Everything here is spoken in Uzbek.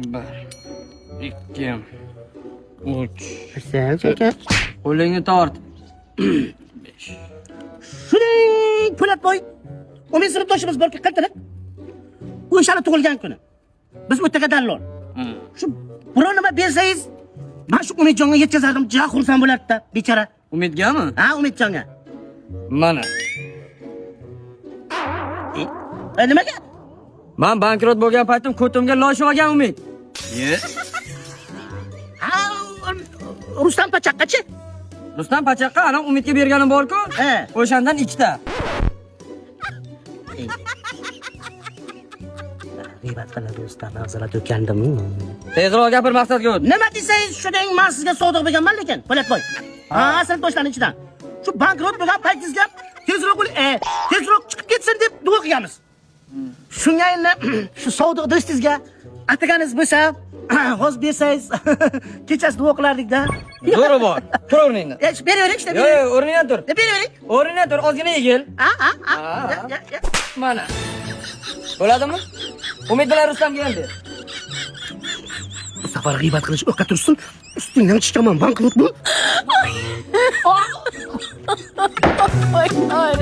Bir, ikki, uch. Sen chaka. Qo'lingni tort. 5. Shuning Po'latboy. O'min sinfdoshimiz borki qiltirib. O'shani tug'ilgan kuni. Biz o'taga dallol. Shu biror nima bersangiz, men shu Umidjonga yetkazardim. Juda xursand bo'lardi-da, bechora. Umidgami? Ha, Umidjonga. Mana. Nimaga? Men bankrot bo'lgan paytim ko'timga loyish olgan Umid. Ye? Ha, Rustam Pachaqqachi? Rustam Pachaqqa ana Umidga berganim bor-ku. He. O'shandan 2 ta. G'iybat qiladi Rustam, nazara to'kandim. Tezroq gapir, maqsadga o't. Nima desangiz, shuning men sizga sodiq bo'lganman lekin, Po'latboy. Ha, sinfdoshlarning ichidan. Shu bankrot bo'lgan paytingizga tezroq tezroq chiqib ketsin deb duo qilganmiz. Shunga endi shu sodiq do'stingizga ataganingiz bo'lsa, g'oz bersangiz, kechasi duo qilardik-da. Zo'ri bor. Tur o'rningdan. Beravering, ishla Yo'q, bering. o'rningdan tur. Beravering. O'rningdan tur, ozgina egil. Ha. Ya. Mana. Bo'ladimi? Umid bilan Rustamga ham ber. Bu safar g'iybat qilish o'qqa tursin. Ustingdan chiqaman, bankrot bo'l. Oh my god.